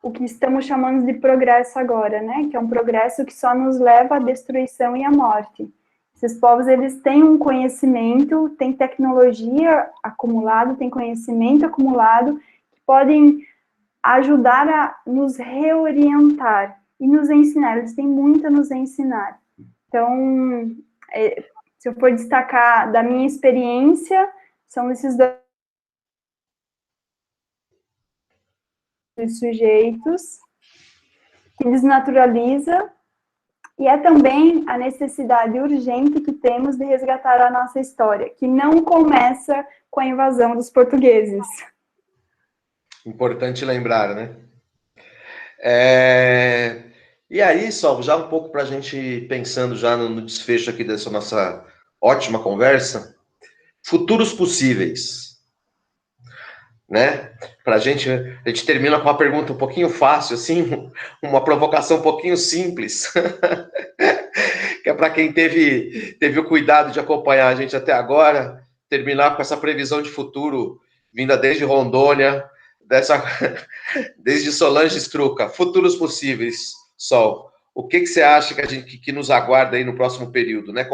o que estamos chamando de progresso agora, né? Que é um progresso que só nos leva à destruição e à morte. Esses povos, eles têm um conhecimento, têm tecnologia acumulada, têm conhecimento acumulado, que podem ajudar a nos reorientar e nos ensinar. Eles têm muito a nos ensinar. Então, se eu for destacar da minha experiência, são esses dois sujeitos que desnaturaliza, e é também a necessidade urgente que temos de resgatar a nossa história, que não começa com a invasão dos portugueses. Importante lembrar, né? E aí, só já um pouco para a gente pensando já no desfecho aqui dessa nossa ótima conversa, futuros possíveis. Né? A gente termina com uma pergunta um pouquinho fácil, assim, uma provocação um pouquinho simples, que é para quem teve o cuidado de acompanhar a gente até agora, terminar com essa previsão de futuro vinda desde Rondônia, desde Solange Struca, futuros possíveis, Sol. O que você acha que nos aguarda aí no próximo período? Né?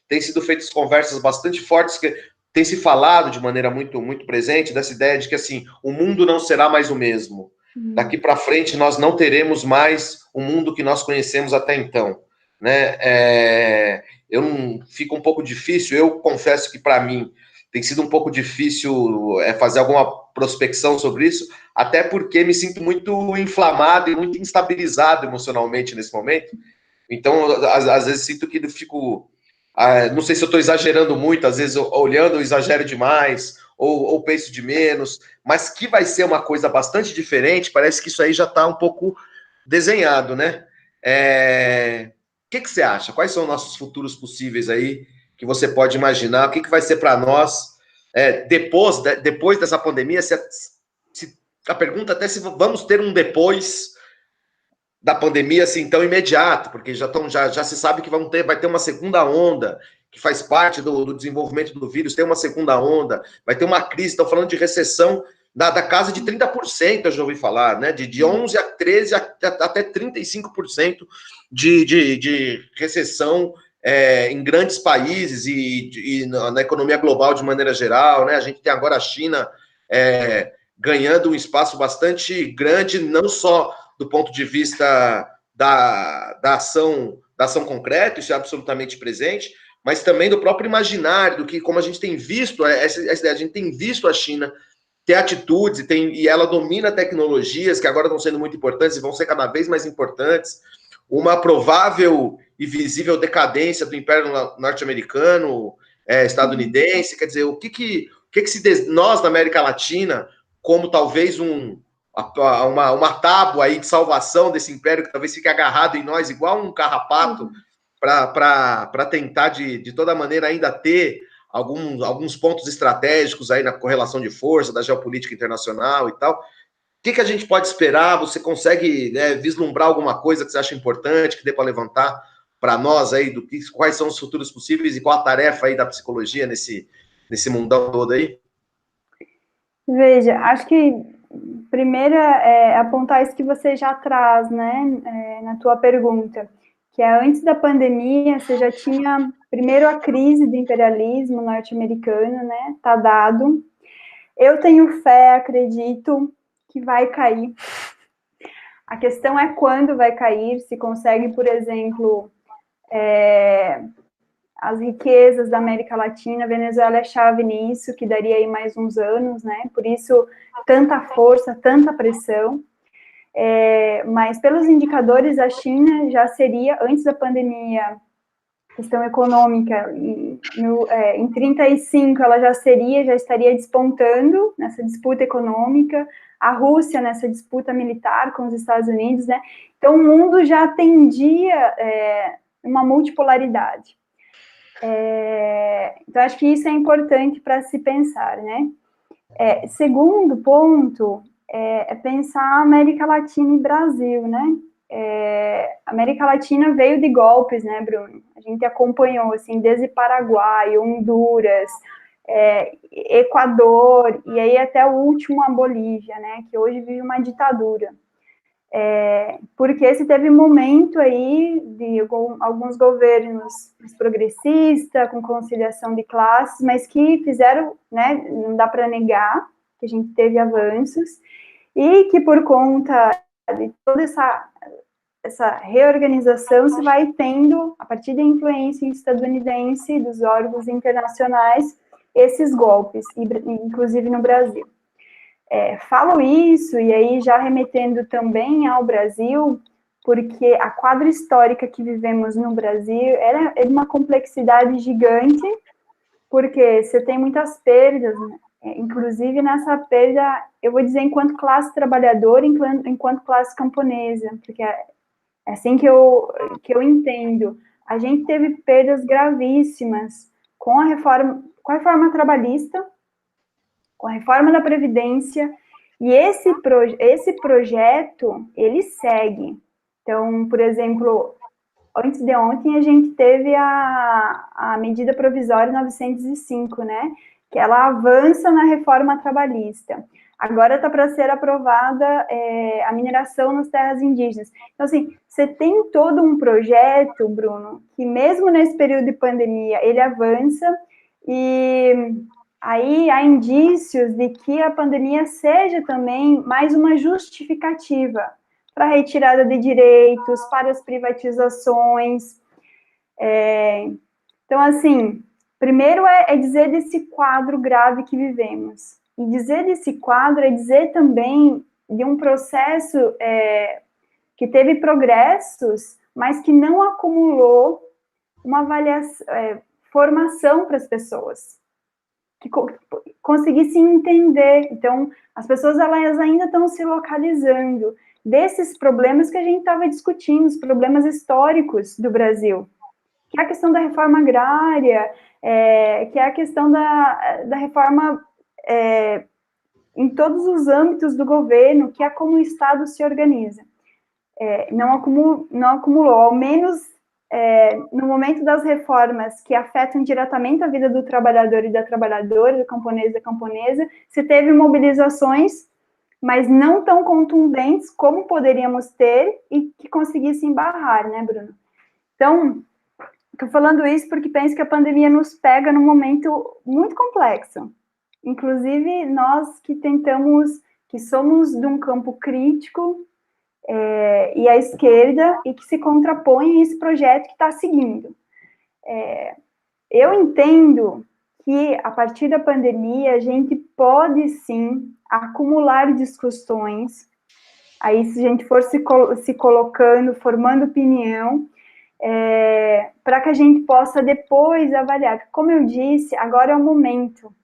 Têm sido feitas conversas bastante fortes que tem se falado de maneira muito, muito presente dessa ideia de que assim, o mundo não será mais o mesmo. Daqui para frente nós não teremos mais o mundo que nós conhecemos até então. Né? Fica um pouco difícil, eu confesso que para mim tem sido um pouco difícil fazer alguma prospecção sobre isso, até porque me sinto muito inflamado e muito instabilizado emocionalmente nesse momento. Então, às vezes sinto que fico... não sei se eu estou exagerando muito, às vezes olhando eu exagero demais, ou penso de menos, mas que vai ser uma coisa bastante diferente, parece que isso aí já está um pouco desenhado, né? O que você acha? Quais são nossos futuros possíveis aí, que você pode imaginar? O que vai ser para nós depois dessa pandemia? A pergunta até se vamos ter um depois da pandemia assim tão imediato, porque já se sabe que vai ter uma segunda onda, que faz parte do desenvolvimento do vírus, tem uma segunda onda, vai ter uma crise, estão falando de recessão da casa de 30%, eu já ouvi falar, né? De 11 a 13 até 35% de recessão em grandes países e na economia global de maneira geral, né? A gente tem agora a China ganhando um espaço bastante grande, não só do ponto de vista da ação concreta, isso é absolutamente presente, mas também do próprio imaginário, do que, como a gente tem visto, essa ideia, a gente tem visto a China ter atitudes, e ela domina tecnologias que agora estão sendo muito importantes e vão ser cada vez mais importantes, uma provável e visível decadência do Império norte-americano, estadunidense, quer dizer, o que nós, na América Latina, como talvez uma tábua aí de salvação desse império que talvez fique agarrado em nós, igual um carrapato, para tentar, de toda maneira, ainda ter alguns pontos estratégicos aí na correlação de força da geopolítica internacional e tal. O que a gente pode esperar? Você consegue, né, vislumbrar alguma coisa que você acha importante, que dê para levantar para nós aí, quais são os futuros possíveis e qual a tarefa aí da psicologia nesse mundão todo aí? Veja, acho que primeiro é apontar isso que você já traz, né, na tua pergunta, que é antes da pandemia, você já tinha, primeiro, a crise do imperialismo norte-americano, né, tá dado. Eu tenho fé, acredito que vai cair. A questão é quando vai cair, se consegue, por exemplo, as riquezas da América Latina, a Venezuela é chave nisso, que daria aí mais uns anos, né? Por isso, tanta força, tanta pressão. Mas pelos indicadores, a China já seria, antes da pandemia, questão econômica, em 35 ela já estaria despontando nessa disputa econômica, a Rússia nessa disputa militar com os Estados Unidos, né? Então o mundo já tendia uma multipolaridade. Então acho que isso é importante para se pensar, né? Segundo ponto é pensar a América Latina e Brasil, né? A América Latina veio de golpes, né, Bruno? A gente acompanhou, assim, desde Paraguai, Honduras, Equador, e aí até o último, a Bolívia, né, que hoje vive uma ditadura. Porque se teve momento aí de alguns governos progressistas, com conciliação de classes, mas que fizeram, né, não dá para negar que a gente teve avanços, e que por conta de toda essa reorganização se vai tendo, a partir da influência estadunidense, dos órgãos internacionais, esses golpes, inclusive no Brasil. Falo isso, e aí já remetendo também ao Brasil, porque a quadra histórica que vivemos no Brasil é de uma complexidade gigante, porque você tem muitas perdas, né? Inclusive nessa perda, eu vou dizer enquanto classe trabalhadora, enquanto classe camponesa, porque é assim que eu entendo. A gente teve perdas gravíssimas com a reforma trabalhista, com a reforma da Previdência, e esse projeto, ele segue. Então, por exemplo, antes de ontem, a gente teve a medida provisória 905, né, que ela avança na reforma trabalhista. Agora está para ser aprovada a mineração nas terras indígenas. Então, assim, você tem todo um projeto, Bruno, que mesmo nesse período de pandemia, ele avança, e aí há indícios de que a pandemia seja também mais uma justificativa para a retirada de direitos, para as privatizações. Então, assim, primeiro é dizer desse quadro grave que vivemos. E dizer desse quadro é dizer também de um processo que teve progressos, mas que não acumulou uma formação para as pessoas, que conseguissem entender. Então, as pessoas elas ainda estão se localizando desses problemas que a gente estava discutindo, os problemas históricos do Brasil, que é a questão da reforma agrária, que é a questão da reforma em todos os âmbitos do governo, que é como o Estado se organiza. Não acumulou, ao menos no momento das reformas que afetam diretamente a vida do trabalhador e da trabalhadora, do camponês e da camponesa, se teve mobilizações, mas não tão contundentes como poderíamos ter e que conseguissem barrar, né, Bruno? Então, estou falando isso porque penso que a pandemia nos pega num momento muito complexo. inclusive nós que tentamos, que somos de um campo crítico, e a esquerda, e que se contrapõe a esse projeto que está seguindo. Eu entendo que, a partir da pandemia, a gente pode, sim, acumular discussões, aí se a gente for se colocando, formando opinião, para que a gente possa depois avaliar. Como eu disse, agora é o momento,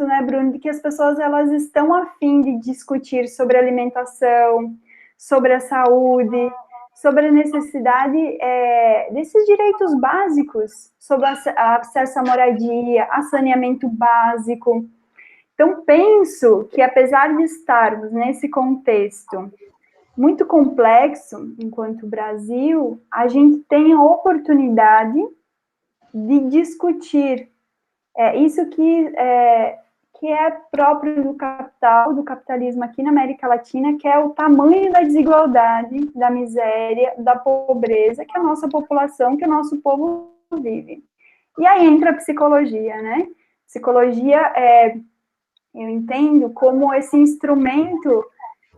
né, Bruno, de que as pessoas elas estão a fim de discutir sobre alimentação, sobre a saúde, sobre a necessidade desses direitos básicos, sobre acesso à moradia, a saneamento básico. Então, penso que, apesar de estarmos nesse contexto muito complexo, enquanto Brasil, a gente tem a oportunidade de discutir isso que é próprio do capital, do capitalismo aqui na América Latina, que é o tamanho da desigualdade, da miséria, da pobreza que a nossa população, que o nosso povo vive. E aí entra a psicologia, né? Psicologia, eu entendo como esse instrumento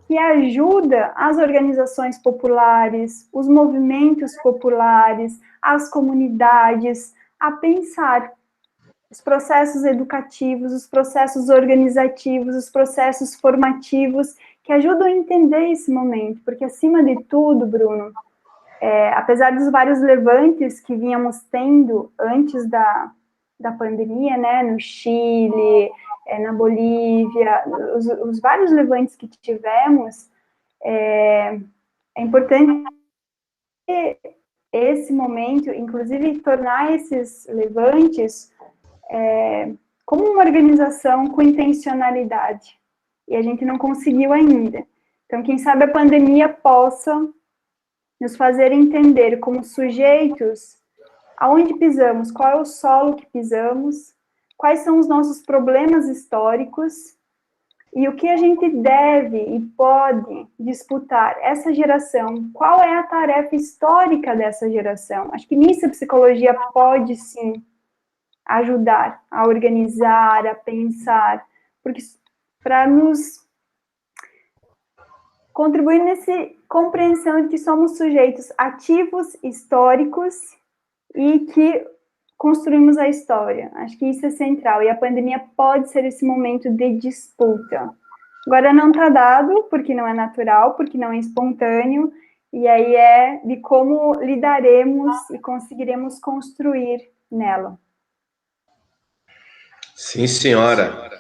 que ajuda as organizações populares, os movimentos populares, as comunidades a pensar os processos educativos, os processos organizativos, os processos formativos, que ajudam a entender esse momento, porque, acima de tudo, Bruno, apesar dos vários levantes que vínhamos tendo antes da pandemia, né, no Chile, na Bolívia, os vários levantes que tivemos, é importante esse momento, inclusive, tornar esses levantes como uma organização com intencionalidade. E a gente não conseguiu ainda. Então, quem sabe a pandemia possa nos fazer entender como sujeitos aonde pisamos, qual é o solo que pisamos, quais são os nossos problemas históricos e o que a gente deve e pode disputar essa geração, qual é a tarefa histórica dessa geração. Acho que nisso a psicologia pode, sim, ajudar a organizar, a pensar, porque para nos contribuir nessa compreensão de que somos sujeitos ativos, históricos, e que construímos a história. Acho que isso é central, e a pandemia pode ser esse momento de disputa. Agora não está dado, porque não é natural, porque não é espontâneo, e aí é de como lidaremos e conseguiremos construir nela. Sim, senhora.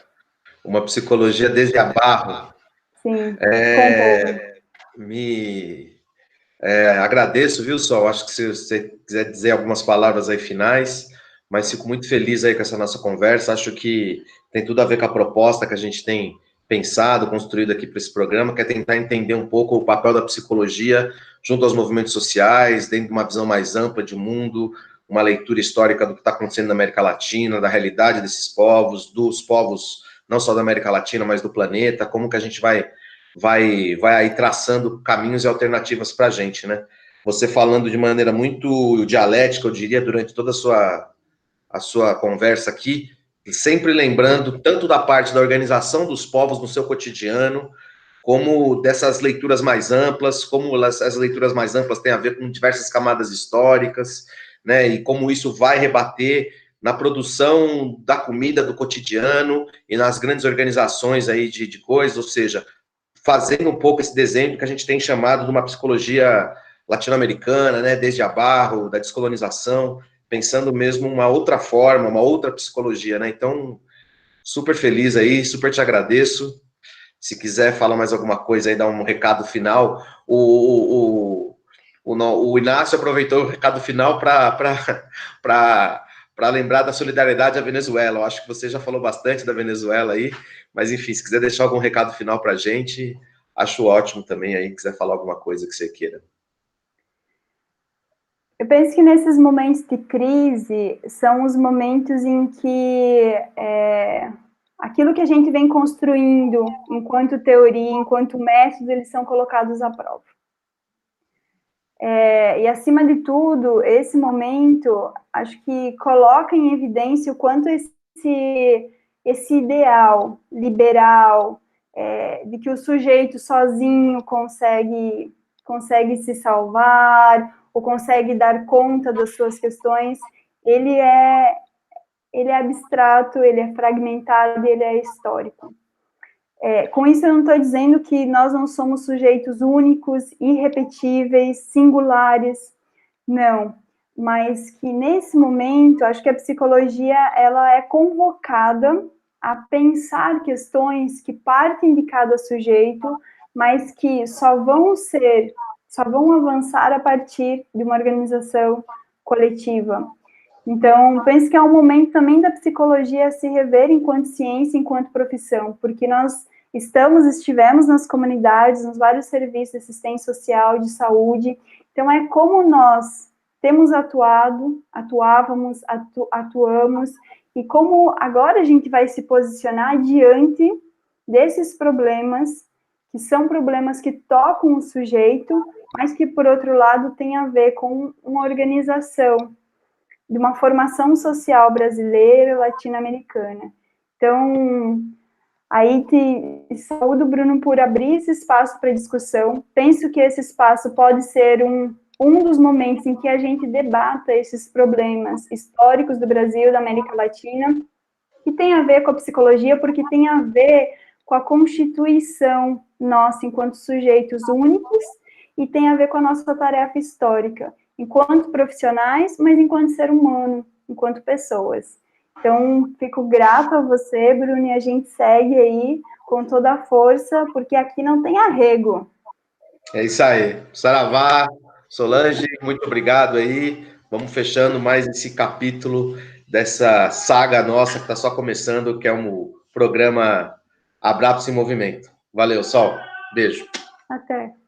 Uma psicologia desde a barro. Sim, Agradeço, viu, Sol? Acho que se você quiser dizer algumas palavras aí finais, mas fico muito feliz aí com essa nossa conversa. Acho que tem tudo a ver com a proposta que a gente tem pensado, construído aqui para esse programa, que é tentar entender um pouco o papel da psicologia junto aos movimentos sociais, dentro de uma visão mais ampla de mundo, uma leitura histórica do que está acontecendo na América Latina, da realidade desses povos, dos povos não só da América Latina, mas do planeta, como que a gente vai aí traçando caminhos e alternativas para a gente, né? Você falando de maneira muito dialética, eu diria, durante toda a sua conversa aqui, sempre lembrando tanto da parte da organização dos povos no seu cotidiano, como dessas leituras mais amplas, como as leituras mais amplas têm a ver com diversas camadas históricas, né? E como isso vai rebater na produção da comida do cotidiano e nas grandes organizações aí de coisas, ou seja, fazendo um pouco esse desenho que a gente tem chamado de uma psicologia latino-americana, né, desde a barro, da descolonização, pensando mesmo uma outra forma, uma outra psicologia, né? Então, super feliz aí, super te agradeço. Se quiser falar mais alguma coisa aí, dar um recado final. O Inácio aproveitou o recado final para lembrar da solidariedade à Venezuela. Eu acho que você já falou bastante da Venezuela aí, mas enfim, se quiser deixar algum recado final para a gente, acho ótimo também aí, quiser falar alguma coisa que você queira. Eu penso que nesses momentos de crise são os momentos em que aquilo que a gente vem construindo enquanto teoria, enquanto método, eles são colocados à prova. E, acima de tudo, esse momento, acho que coloca em evidência o quanto esse ideal liberal, de que o sujeito sozinho consegue se salvar, ou consegue dar conta das suas questões, ele é abstrato, ele é fragmentado, ele é histórico. Com isso, eu não estou dizendo que nós não somos sujeitos únicos, irrepetíveis, singulares, não. Mas que, nesse momento, acho que a psicologia ela é convocada a pensar questões que partem de cada sujeito, mas que só vão avançar a partir de uma organização coletiva. Então, penso que é um momento também da psicologia se rever enquanto ciência, enquanto profissão, porque nós estivemos nas comunidades, nos vários serviços de assistência social, de saúde, então é como nós temos atuamos, e como agora a gente vai se posicionar diante desses problemas, que são problemas que tocam o sujeito, mas que, por outro lado, tem a ver com uma organização, de uma formação social brasileira, latino-americana. Então, aí saúdo, Bruno, por abrir esse espaço para discussão. Penso que esse espaço pode ser um dos momentos em que a gente debata esses problemas históricos do Brasil, da América Latina, que tem a ver com a psicologia, porque tem a ver com a constituição nossa enquanto sujeitos únicos e tem a ver com a nossa tarefa histórica, enquanto profissionais, mas enquanto ser humano, enquanto pessoas. Então, fico grata a você, Bruno, e a gente segue aí com toda a força, porque aqui não tem arrego. É isso aí. Saravá, Solange, muito obrigado aí. Vamos fechando mais esse capítulo dessa saga nossa que está só começando, que é um programa Abrapse em Movimento. Valeu, Sol. Beijo. Até.